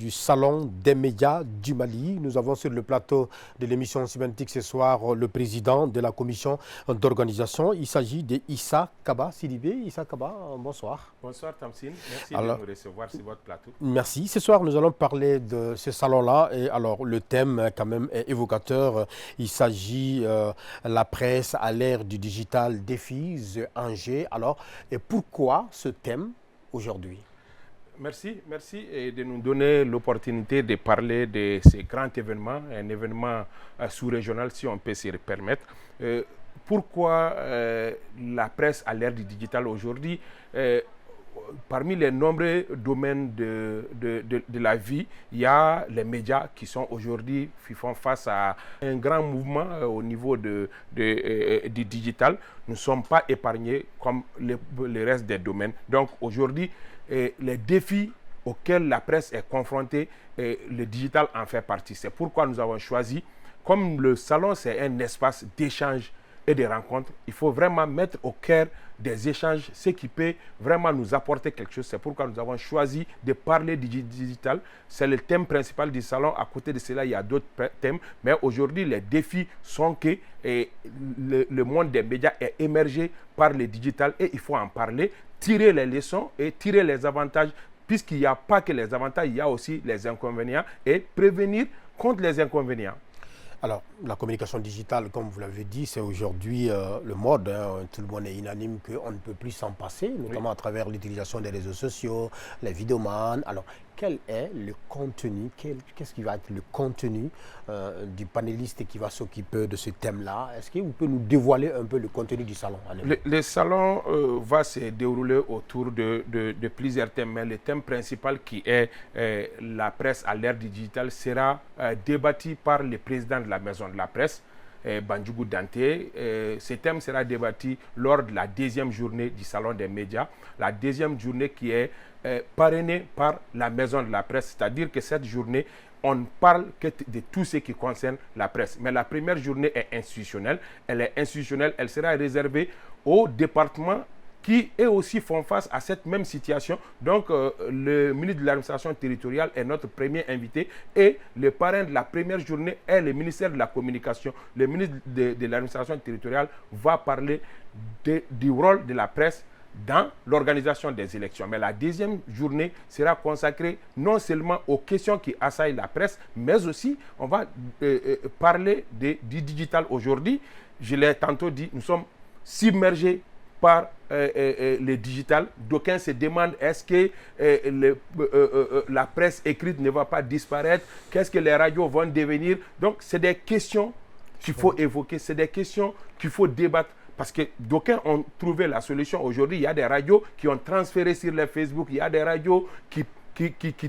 du Salon des médias du Mali. Nous avons sur le plateau de l'émission Cybernétique ce soir le président de la commission d'organisation. Il s'agit d'Issa Kaba Sidibé. Issa Kaba, bonsoir. Bonsoir Tamsine, merci de nous recevoir sur votre plateau. Merci. Ce soir, nous allons parler de ce salon-là. Et alors, le thème quand même est évocateur. Il s'agit de la presse à l'ère du digital, défis, enjeux. Alors, et pourquoi ce thème aujourd'hui? Merci de nous donner l'opportunité de parler de ce grand événement, un événement sous-régional si on peut se le permettre. Pourquoi la presse à l'ère du digital aujourd'hui? Parmi les nombreux domaines de la vie, il y a les médias qui sont aujourd'hui, qui font face à un grand mouvement au niveau du digital. Nous ne sommes pas épargnés comme le reste des domaines. Donc aujourd'hui, les défis auxquels la presse est confrontée, le digital en fait partie. C'est pourquoi nous avons choisi, comme le salon c'est un espace d'échange et de rencontres, il faut vraiment mettre au cœur des échanges ce qui peut vraiment nous apporter quelque chose. C'est pourquoi nous avons choisi de parler du digital. C'est le thème principal du salon. À côté de cela, il y a d'autres thèmes. Mais aujourd'hui, les défis sont que le monde des médias est émergé par le digital et il faut en parler, tirer les leçons et tirer les avantages, puisqu'il n'y a pas que les avantages, il y a aussi les inconvénients et prévenir contre les inconvénients. Alors, la communication digitale, comme vous l'avez dit, c'est aujourd'hui le mode. Tout le monde est unanime qu'on ne peut plus s'en passer, notamment à travers l'utilisation des réseaux sociaux, les vidéomans. Alors, quel est le contenu, qu'est-ce qui va être le contenu du panéliste qui va s'occuper de ce thème-là? Est-ce que vous pouvez nous dévoiler un peu le contenu du salon? Le salon va se dérouler autour de plusieurs thèmes, mais le thème principal qui est la presse à l'ère du digital sera débattu par le président de la maison de la presse, Bandjougou Danté. Ce thème sera débattu lors de la deuxième journée du Salon des médias. La deuxième journée qui est parrainée par la maison de la presse, c'est-à-dire que cette journée, on ne parle que de tout ce qui concerne la presse. Mais la première journée est institutionnelle. Elle est institutionnelle, elle sera réservée aux départements qui eux aussi font face à cette même situation. Donc, le ministre de l'administration territoriale est notre premier invité et le parrain de la première journée est le ministère de la communication. Le ministre de l'administration territoriale va parler du rôle de la presse dans l'organisation des élections. Mais la deuxième journée sera consacrée non seulement aux questions qui assaillent la presse, mais aussi on va parler du digital aujourd'hui. Je l'ai tantôt dit, nous sommes submergés par le digital. D'aucuns se demandent est-ce que la presse écrite ne va pas disparaître, qu'est-ce que les radios vont devenir. Donc c'est des questions qu'il faut évoquer, c'est des questions qu'il faut débattre, parce que d'aucuns ont trouvé la solution. Aujourd'hui, il y a des radios qui ont transféré sur les Facebook, il y a des radios qui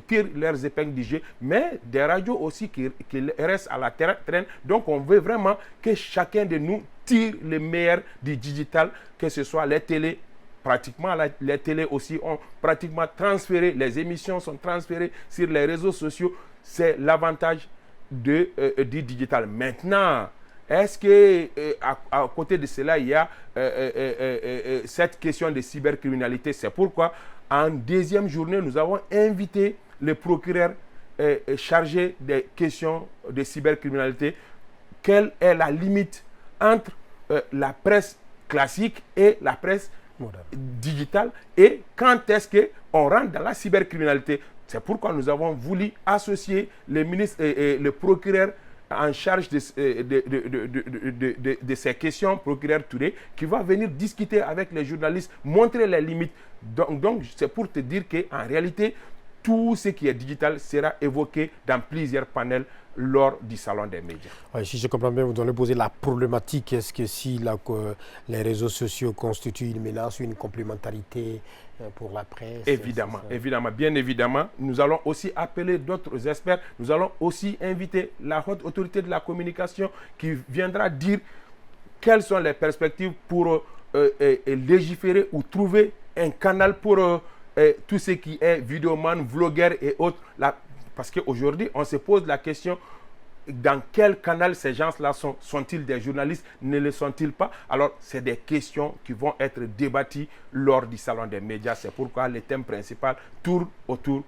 tirent leurs épingles du jeu, mais des radios aussi qui restent à la traîne. Donc on veut vraiment que chacun de nous tire le meilleur du digital, que ce soit les télés. Pratiquement, les télés aussi ont pratiquement transféré, les émissions sont transférées sur les réseaux sociaux. C'est l'avantage du digital. Maintenant, est-ce que à côté de cela, il y a cette question de cybercriminalité? C'est pourquoi, en deuxième journée, nous avons invité le procureur chargé des questions de cybercriminalité. Quelle est la limite entre la presse classique et la presse digitale, et quand est-ce qu'on rentre dans la cybercriminalité? C'est pourquoi nous avons voulu associer le ministre et le procureur en charge de ces questions, procureur Touré, qui va venir discuter avec les journalistes, montrer les limites. Donc c'est pour te dire qu'en réalité, tout ce qui est digital sera évoqué dans plusieurs panels lors du Salon des médias. Oui, si je comprends bien, vous allez poser la problématique. Est-ce que si les réseaux sociaux constituent une menace ou une complémentarité pour la presse? Évidemment, bien évidemment. Nous allons aussi appeler d'autres experts. Nous allons aussi inviter la haute autorité de la communication qui viendra dire quelles sont les perspectives pour légiférer ou trouver un canal pour tout ce qui est vidéoman, vlogueur et autres. Parce qu'aujourd'hui, on se pose la question, dans quel canal ces gens-là sont-ils des journalistes? Ne le sont-ils pas? Alors, c'est des questions qui vont être débattues lors du Salon des médias. C'est pourquoi le thème principal tourne autour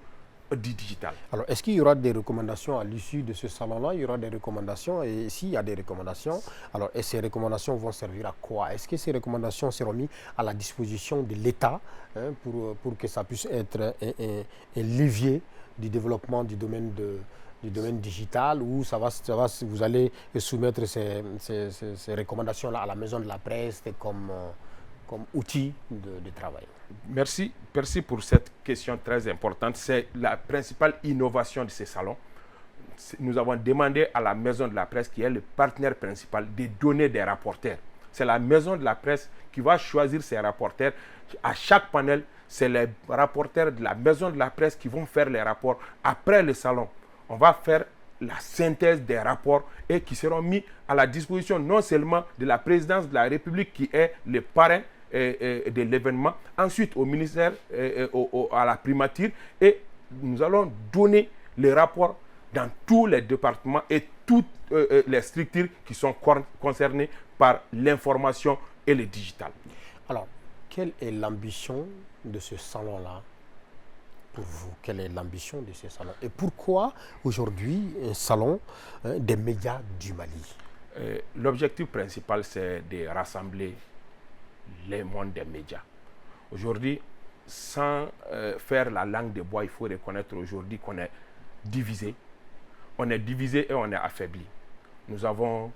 du digital. Alors, est-ce qu'il y aura des recommandations à l'issue de ce salon-là? Il y aura des recommandations, et s'il y a des recommandations, alors, et ces recommandations vont servir à quoi? Est-ce que ces recommandations seront mises à la disposition de l'État, hein, pour que ça puisse être un levier du développement du domaine digital, ou vous allez soumettre ces recommandations-là à la maison de la presse comme outil de travail? Merci pour cette question très importante. C'est la principale innovation de ces salons. Nous avons demandé à la maison de la presse, qui est le partenaire principal, de donner des rapporteurs. C'est la maison de la presse qui va choisir ses rapporteurs. À chaque panel, c'est les rapporteurs de la maison de la presse qui vont faire les rapports. Après le salon, on va faire la synthèse des rapports et qui seront mis à la disposition non seulement de la présidence de la République, qui est le parrain de l'événement, ensuite au ministère, à la primature, et nous allons donner les rapports dans tous les départements et toutes les structures qui sont concernées par l'information et le digital. Alors, quelle est l'ambition de ce salon-là pour vous? Quelle est l'ambition de ce salon? Et pourquoi aujourd'hui un salon des médias du Mali? L'objectif principal, c'est de rassembler les mondes des médias. Aujourd'hui, sans faire la langue de bois, il faut reconnaître aujourd'hui qu'on est divisé. On est divisé et on est affaibli. Nous avons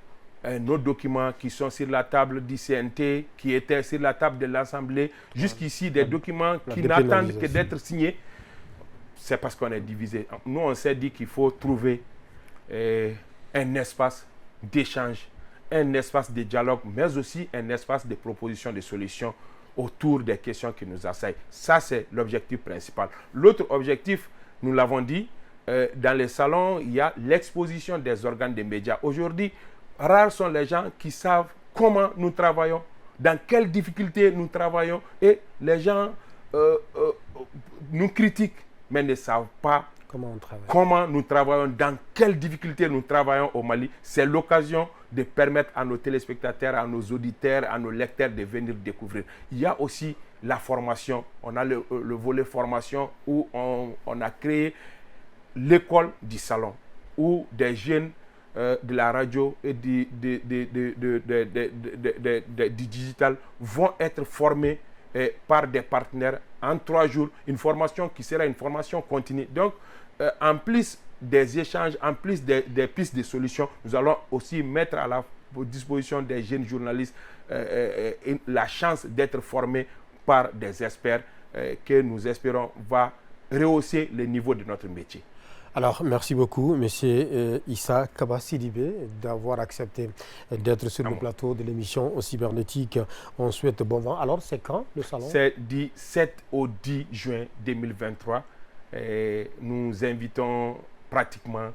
nos documents qui sont sur la table du CNT, qui étaient sur la table de l'Assemblée, jusqu'ici des documents qui n'attendent que d'être signés. C'est parce qu'on est divisé. Nous, on s'est dit qu'il faut trouver un espace d'échange, un espace de dialogue, mais aussi un espace de proposition de solutions autour des questions qui nous assaillent. Ça, c'est l'objectif principal. L'autre objectif, nous l'avons dit, dans les salons, il y a l'exposition des organes des médias. Aujourd'hui, rares sont les gens qui savent comment nous travaillons, dans quelles difficultés nous travaillons, et les gens nous critiquent, mais ne savent pas comment nous travaillons, dans quelles difficultés nous travaillons au Mali. C'est l'occasion de permettre à nos téléspectateurs, à nos auditeurs, à nos lecteurs de venir découvrir. Il y a aussi la formation. On a le volet formation où on a créé l'école du salon, où des jeunes de la radio et du digital vont être formés par des partenaires en 3 jours, une formation qui sera une formation continue. Donc, en plus des échanges, en plus des pistes de solutions, nous allons aussi mettre à la disposition des jeunes journalistes la chance d'être formés par des experts que nous espérons va rehausser le niveau de notre métier. Alors, merci beaucoup, M. Issa Kaba Sidibé, d'avoir accepté d'être sur le plateau de l'émission Cybernétique. On souhaite bon vent. Alors, c'est quand le salon? C'est du 7 au 10 juin 2023. Et nous invitons pratiquement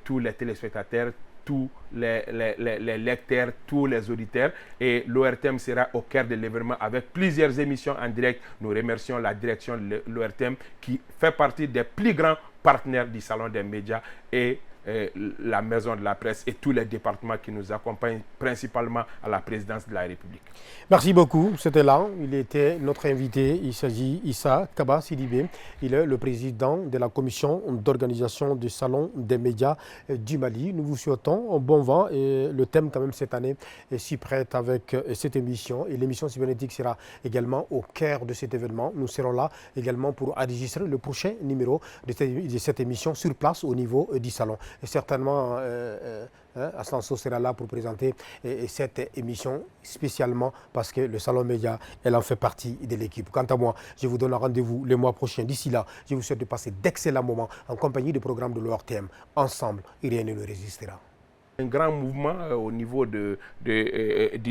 tous les téléspectateurs, tous les lecteurs, tous les auditeurs. Et l'ORTM sera au cœur de l'événement avec plusieurs émissions en direct. Nous remercions la direction de l'ORTM qui fait partie des plus grands partenaires du Salon des médias et la Maison de la presse et tous les départements qui nous accompagnent, principalement à la présidence de la République. Merci beaucoup. C'était là. Il était notre invité. Il s'agit d'Issa Kaba Sidibé. Il est le président de la commission d'organisation du Salon des médias du Mali. Nous vous souhaitons un bon vent. Et le thème, quand même, cette année, s'y prête avec cette émission. Et l'émission cybernétique sera également au cœur de cet événement. Nous serons là également pour enregistrer le prochain numéro de cette émission sur place au niveau du salon. Et certainement, Aslanso sera là pour présenter cette émission spécialement parce que le Salon Média, elle en fait partie de l'équipe. Quant à moi, je vous donne rendez-vous le mois prochain. D'ici là, je vous souhaite de passer d'excellents moments en compagnie du programme de l'ORTM. Ensemble, rien ne le résistera. Un grand mouvement au niveau du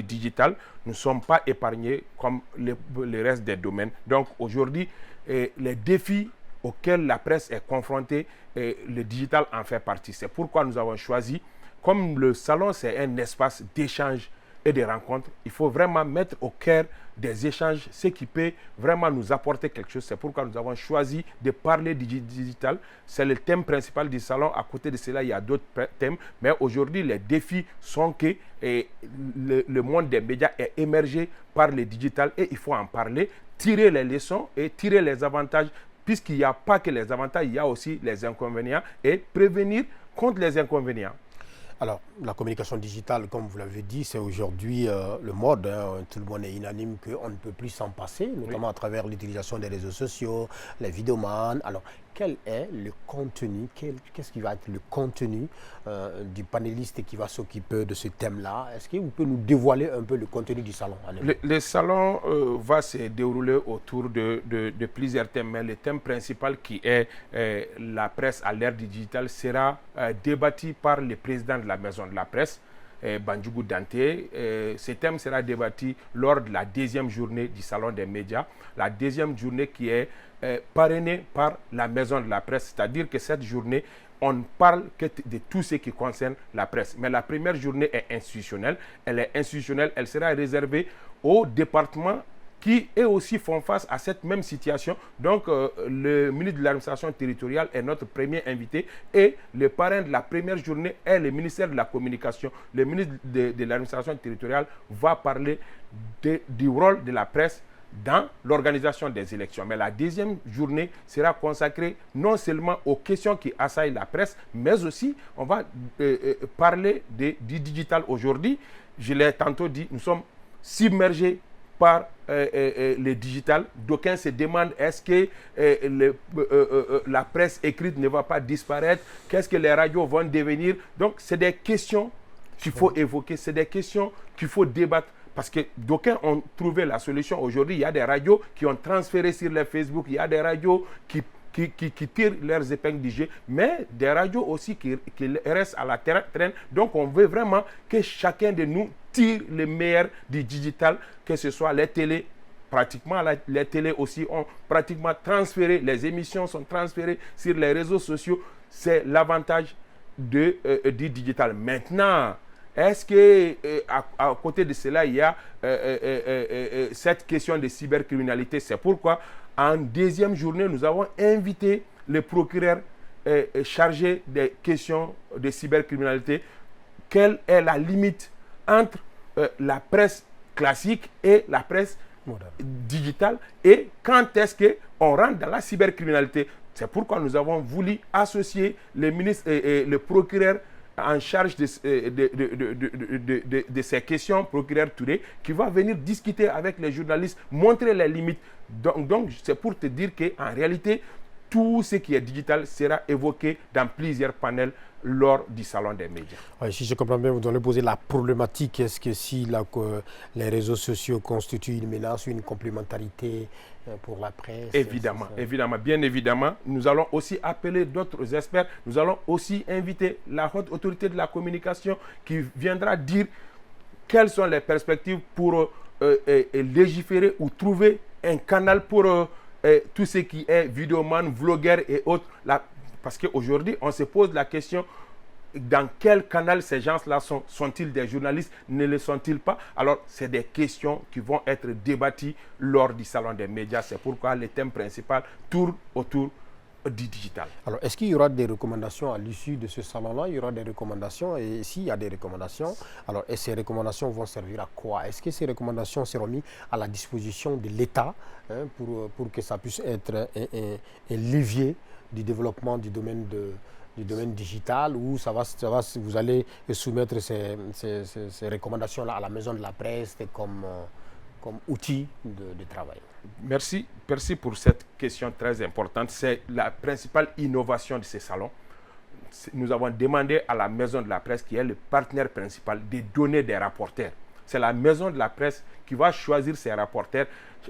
digital. Nous ne sommes pas épargnés comme le reste des domaines. Donc aujourd'hui, les défis auxquels la presse est confrontée, le digital en fait partie. C'est pourquoi nous avons choisi, comme le salon c'est un espace d'échange et de rencontres, il faut vraiment mettre au cœur des échanges ce qui peut vraiment nous apporter quelque chose. C'est pourquoi nous avons choisi de parler du digital. C'est le thème principal du salon. À côté de cela, il y a d'autres thèmes. Mais aujourd'hui, les défis sont que le monde des médias est émergé par le digital et il faut en parler, tirer les leçons et tirer les avantages puisqu'il n'y a pas que les avantages, il y a aussi les inconvénients et prévenir contre les inconvénients. Alors, la communication digitale, comme vous l'avez dit, c'est aujourd'hui le mode. Hein. Tout le monde est unanime qu'on ne peut plus s'en passer, notamment à travers l'utilisation des réseaux sociaux, les vidéomans. Alors, quel est le contenu, qu'est-ce qui va être le contenu du panéliste qui va s'occuper de ce thème-là? Est-ce que vous pouvez nous dévoiler un peu le contenu du salon? Le salon va se dérouler autour de plusieurs thèmes, mais le thème principal qui est la presse à l'ère digitale sera débattu par le président de la Maison de la Presse, Bandjougou Danté. Ce thème sera débattu lors de la deuxième journée du Salon des médias, la deuxième journée qui est parrainée par la Maison de la Presse, c'est-à-dire que cette journée, on ne parle que de tout ce qui concerne la presse. Mais la première journée est institutionnelle. Elle est institutionnelle, elle sera réservée aux départements qui eux aussi font face à cette même situation. Donc, le ministre de l'administration territoriale est notre premier invité et le parrain de la première journée est le ministère de la Communication. Le ministre de l'administration territoriale va parler du rôle de la presse dans l'organisation des élections. Mais la deuxième journée sera consacrée non seulement aux questions qui assaillent la presse, mais aussi on va parler du digital aujourd'hui. Je l'ai tantôt dit, nous sommes submergés par le digital. D'aucuns se demandent est-ce que la presse écrite ne va pas disparaître? Qu'est-ce que les radios vont devenir? Donc, c'est des questions qu'il faut évoquer, c'est des questions qu'il faut débattre. Parce que d'aucuns ont trouvé la solution. Aujourd'hui, il y a des radios qui ont transféré sur les Facebook, il y a des radios qui tirent leurs épingles du jeu, mais des radios aussi qui restent à la traîne. Donc, on veut vraiment que chacun de nous tire le meilleur du digital, que ce soit les télés. Pratiquement, les télés aussi ont pratiquement transféré, les émissions sont transférées sur les réseaux sociaux. C'est l'avantage du digital. Maintenant, est-ce que à côté de cela, il y a cette question de cybercriminalité? C'est pourquoi, en deuxième journée, nous avons invité le procureur chargé des questions de cybercriminalité. Quelle est la limite entre la presse classique et la presse digitale et quand est-ce qu'on rentre dans la cybercriminalité? C'est pourquoi nous avons voulu associer le ministre et le procureur en charge de ces questions, procureur Touré, qui va venir discuter avec les journalistes, montrer les limites. Donc c'est pour te dire qu'en réalité, tout ce qui est digital sera évoqué dans plusieurs panels lors du Salon des médias. Oui, si je comprends bien, vous allez poser la problématique. Est-ce que si les réseaux sociaux constituent une menace ou une complémentarité pour la presse? Évidemment, évidemment, bien évidemment. Nous allons aussi appeler d'autres experts. Nous allons aussi inviter la haute autorité de la communication qui viendra dire quelles sont les perspectives pour légiférer ou trouver un canal pour tout ce qui est vidéoman, vlogueur et autres. Parce qu'aujourd'hui, on se pose la question, dans quel canal ces gens-là sont-ils des journalistes? Ne le sont-ils pas? Alors, c'est des questions qui vont être débattues lors du Salon des médias. C'est pourquoi le thème principal tourne autour du digital. Alors, est-ce qu'il y aura des recommandations à l'issue de ce salon-là? Il y aura des recommandations, et s'il y a des recommandations, alors et ces recommandations vont servir à quoi? Est-ce que ces recommandations seront mises à la disposition de l'État pour que ça puisse être un levier du développement du domaine digital, ou vous allez soumettre ces recommandations-là à la Maison de la Presse comme outil de travail? Merci pour cette question très importante. C'est la principale innovation de ce salon. Nous avons demandé à la Maison de la Presse, qui est le partenaire principal, de donner des rapporteurs. C'est la Maison de la Presse qui va choisir ses rapporteurs.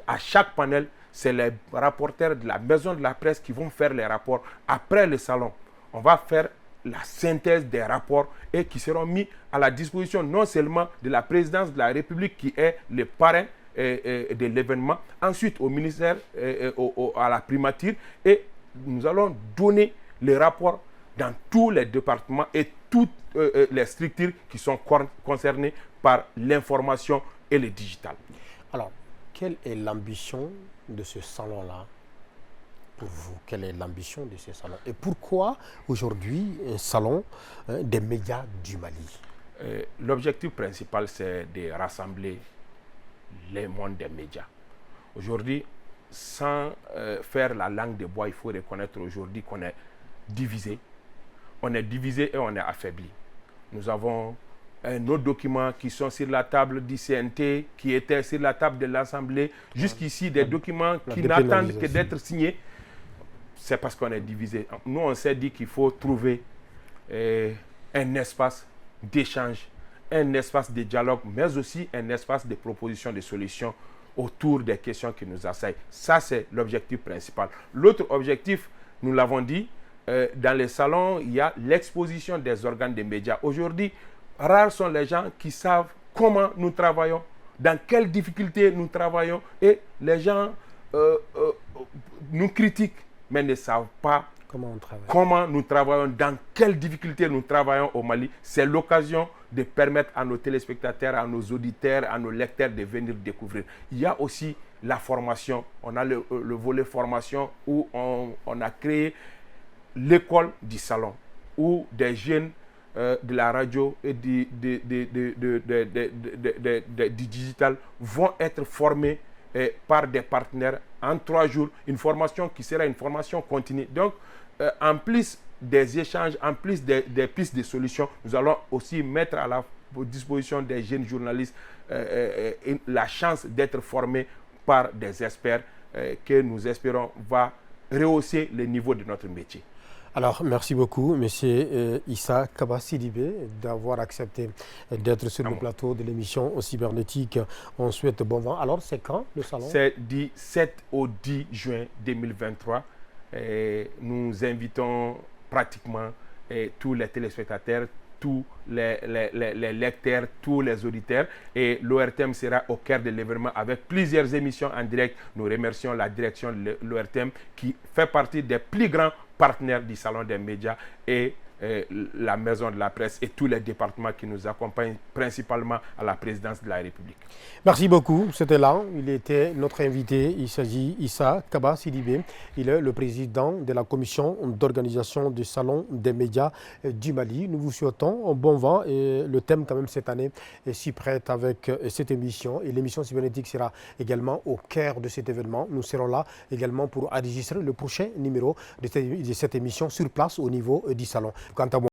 À chaque panel, c'est les rapporteurs de la Maison de la Presse qui vont faire les rapports. Après le salon, on va faire la synthèse des rapports et qui seront mis à la disposition non seulement de la présidence de la République, qui est le parrain de l'événement, ensuite au ministère, à la primature, et nous allons donner les rapports dans tous les départements et toutes les structures qui sont concernées par l'information et le digital. Alors, quelle est l'ambition de ce salon-là pour vous? Quelle est l'ambition de ce salon? Et pourquoi aujourd'hui un salon des médias du Mali? L'objectif principal, c'est de rassembler le monde des médias. Aujourd'hui, sans faire la langue de bois, il faut reconnaître aujourd'hui qu'on est divisé. On est divisé et on est affaibli. Nous avons nos documents qui sont sur la table du CNT, qui étaient sur la table de l'Assemblée. Jusqu'ici, des documents qui n'attendent que d'être signés. C'est parce qu'on est divisé. Nous, on s'est dit qu'il faut trouver un espace d'échange, un espace de dialogue, mais aussi un espace de proposition de solutions autour des questions qui nous assaillent. Ça, c'est l'objectif principal. L'autre objectif, nous l'avons dit, dans les salons, il y a l'exposition des organes des médias. Aujourd'hui, rares sont les gens qui savent comment nous travaillons, dans quelles difficultés nous travaillons, et les gens nous critiquent, mais ne savent pas comment nous travaillons, dans quelles difficultés nous travaillons au Mali. C'est l'occasion de permettre à nos téléspectateurs, à nos auditeurs, à nos lecteurs de venir découvrir. Il y a aussi la formation. On a le volet formation où on a créé l'école du salon, où des jeunes de la radio et du digital vont être formés par des partenaires en 3 jours. Une formation qui sera une formation continue. Donc, en plus des échanges, en plus des pistes de solutions, nous allons aussi mettre à la disposition des jeunes journalistes la chance d'être formés par des experts que nous espérons va rehausser le niveau de notre métier. Alors, merci beaucoup, M. Issa Kaba Sidibé, d'avoir accepté d'être sur le plateau de l'émission Cybernétique. On souhaite bon vent. Alors, c'est quand le salon? C'est du 7 au 10 juin 2023. Et nous invitons pratiquement tous les téléspectateurs, tous les lecteurs, tous les auditeurs. Et l'ORTM sera au cœur de l'événement avec plusieurs émissions en direct. Nous remercions la direction de l'ORTM qui fait partie des plus grands partenaires du Salon des médias et la Maison de la Presse et tous les départements qui nous accompagnent, principalement à la présidence de la République. Merci beaucoup. C'était là. Il était notre invité. Il s'agit Issa Kaba Sidibé. Il est le président de la commission d'organisation du Salon des médias du Mali. Nous vous souhaitons un bon vent et le thème quand même cette année est si prête avec cette émission. Et l'émission cybernétique sera également au cœur de cet événement. Nous serons là également pour enregistrer le prochain numéro de cette émission sur place au niveau du salon. Quant à moi,